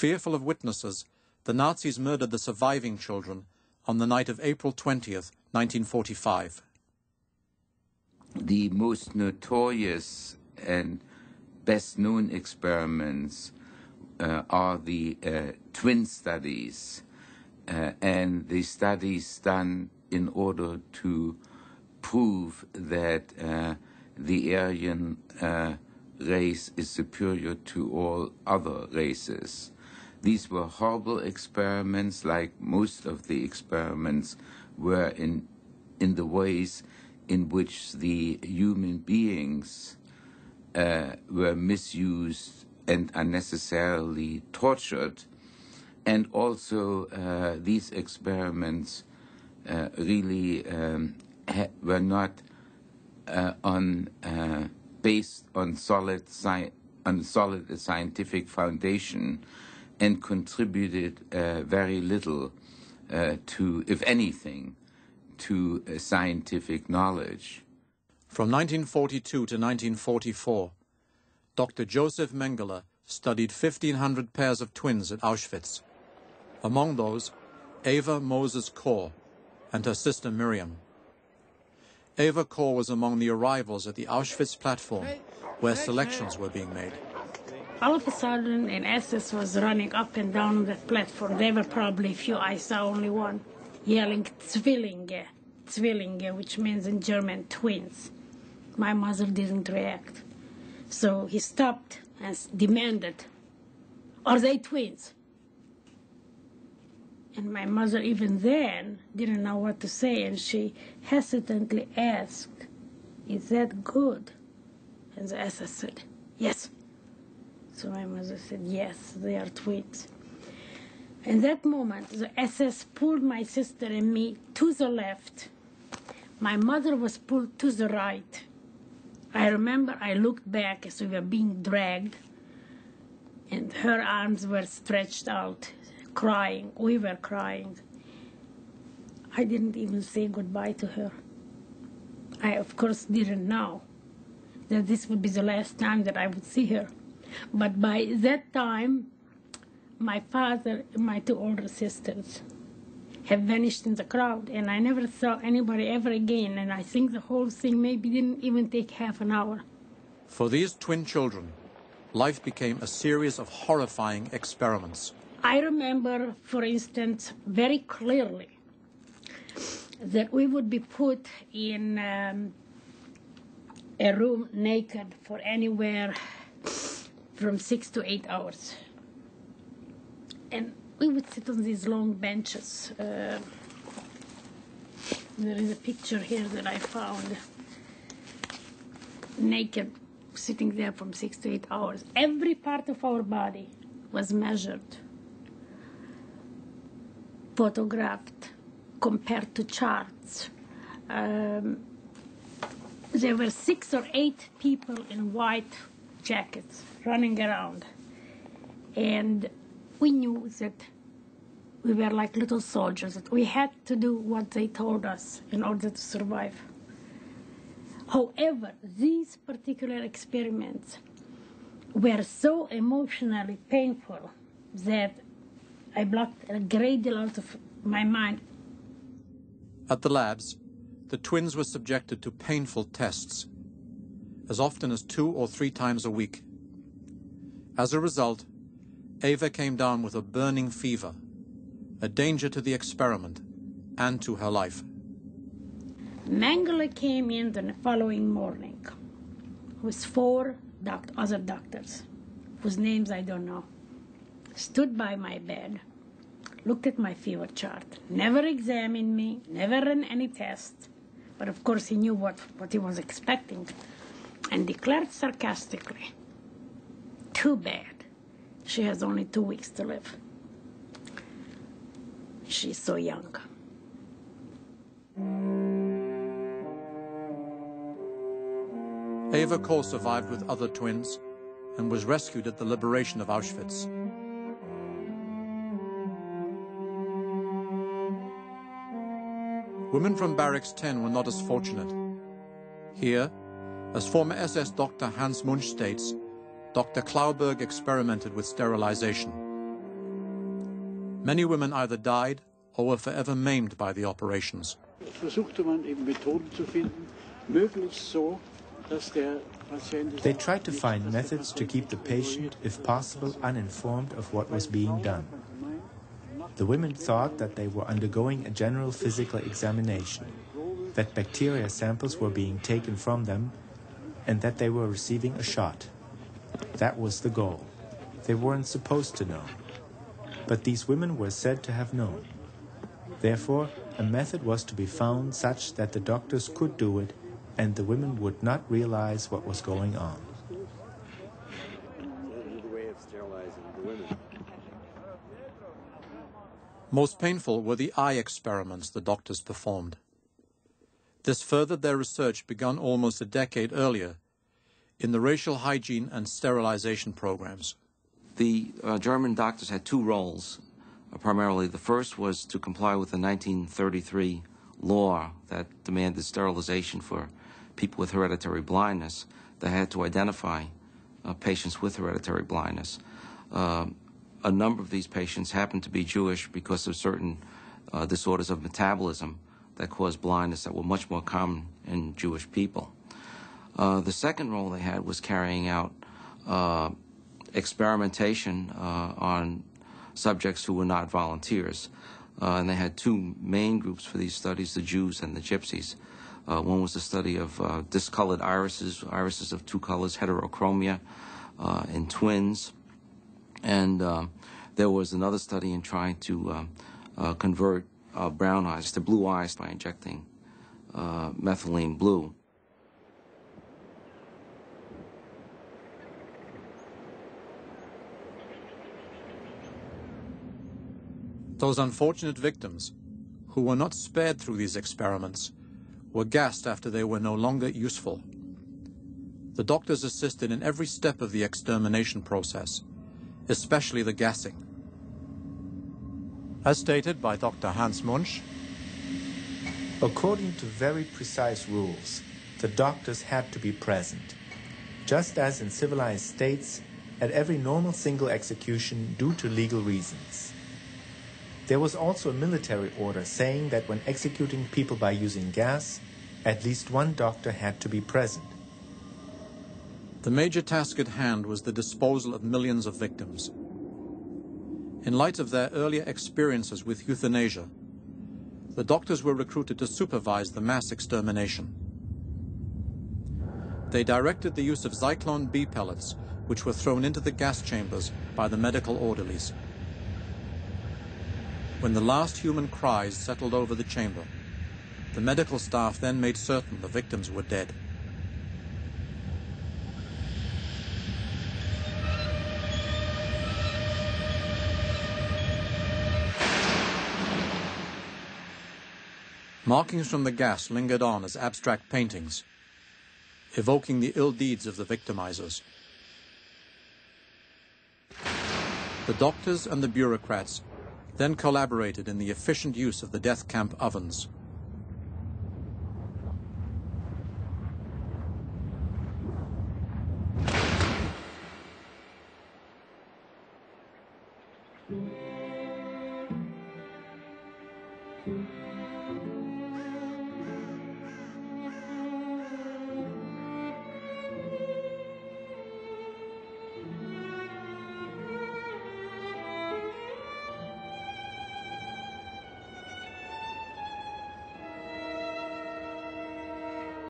Fearful of witnesses, the Nazis murdered the surviving children on the night of April 20th, 1945. The most notorious and best-known experiments are the twin studies, and the studies done in order to prove that the Aryan race is superior to all other races. These were horrible experiments, like most of the experiments were in the ways in which the human beings were misused and unnecessarily tortured. And also these experiments really were not based on solid scientific foundation, and contributed very little to, if anything, to scientific knowledge. From 1942 to 1944, Dr. Joseph Mengele studied 1,500 pairs of twins at Auschwitz. Among those, Eva Moses Kor and her sister Miriam. Eva Kor was among the arrivals at the Auschwitz platform, where selections were being made. All of a sudden, an SS was running up and down that platform. There were probably a few, I saw only one, yelling Zwillinge, Zwillinge, which means in German, twins. My mother didn't react. So he stopped and demanded, "Are they twins?" And my mother, even then, didn't know what to say, and she hesitantly asked, "Is that good?" And the SS said, "Yes." So my mother said, "Yes, they are twins." In that moment, the SS pulled my sister and me to the left. My mother was pulled to the right. I remember I looked back as we were being dragged, and her arms were stretched out, crying. We were crying. I didn't even say goodbye to her. I, of course, didn't know that this would be the last time that I would see her. But by that time, my father and my two older sisters have vanished in the crowd, and I never saw anybody ever again, and I think the whole thing maybe didn't even take half an hour. For these twin children, life became a series of horrifying experiments. I remember, for instance, very clearly that we would be put in a room naked for anywhere from 6 to 8 hours. And we would sit on these long benches. There is a picture here that I found. Naked, sitting there from 6 to 8 hours. Every part of our body was measured, photographed, compared to charts. There were 6 or 8 people in white jackets running around, and we knew that we were like little soldiers, that we had to do what they told us in order to survive. However, these particular experiments were so emotionally painful that I blocked a great deal out of my mind. At the labs, the twins were subjected to painful tests, as often as 2 or 3 times a week. As a result, Eva came down with a burning fever, a danger to the experiment and to her life. Mengele came in the following morning with 4 other doctors, whose names I don't know, stood by my bed, looked at my fever chart, never examined me, never ran any tests, but of course he knew what he was expecting, and declared sarcastically, "Too bad. She has only 2 weeks to live. She's so young." Eva Kor survived with other twins and was rescued at the liberation of Auschwitz. Women from Barracks 10 were not as fortunate. Here, as former SS Dr. Hans Munch states, Dr. Klauberg experimented with sterilization. Many women either died or were forever maimed by the operations. They tried to find methods to keep the patient, if possible, uninformed of what was being done. The women thought that they were undergoing a general physical examination, that bacteria samples were being taken from them, and that they were receiving a shot. That was the goal. They weren't supposed to know. But these women were said to have known. Therefore, a method was to be found such that the doctors could do it and the women would not realize what was going on. Most painful were the eye experiments the doctors performed. This furthered their research begun almost a decade earlier in the racial hygiene and sterilization programs. The German doctors had two roles, primarily. The first was to comply with the 1933 law that demanded sterilization for people with hereditary blindness. They had to identify patients with hereditary blindness. A number of these patients happened to be Jewish because of certain disorders of metabolism that caused blindness that were much more common in Jewish people. The second role they had was carrying out experimentation on subjects who were not volunteers. And they had two main groups for these studies, the Jews and the Gypsies. One was the study of discolored irises of two colors, heterochromia, in twins. And there was another study in trying to convert brown eyes to blue eyes by injecting methylene blue. Those unfortunate victims, who were not spared through these experiments, were gassed after they were no longer useful. The doctors assisted in every step of the extermination process, especially the gassing. As stated by Dr. Hans Munch, according to very precise rules, the doctors had to be present, just as in civilized states, at every normal single execution due to legal reasons. There was also a military order saying that when executing people by using gas, at least one doctor had to be present. The major task at hand was the disposal of millions of victims. In light of their earlier experiences with euthanasia, the doctors were recruited to supervise the mass extermination. They directed the use of Zyklon B pellets, which were thrown into the gas chambers by the medical orderlies. When the last human cries settled over the chamber, the medical staff then made certain the victims were dead. Markings from the gas lingered on as abstract paintings, evoking the ill deeds of the victimizers. The doctors and the bureaucrats then collaborated in the efficient use of the death camp ovens.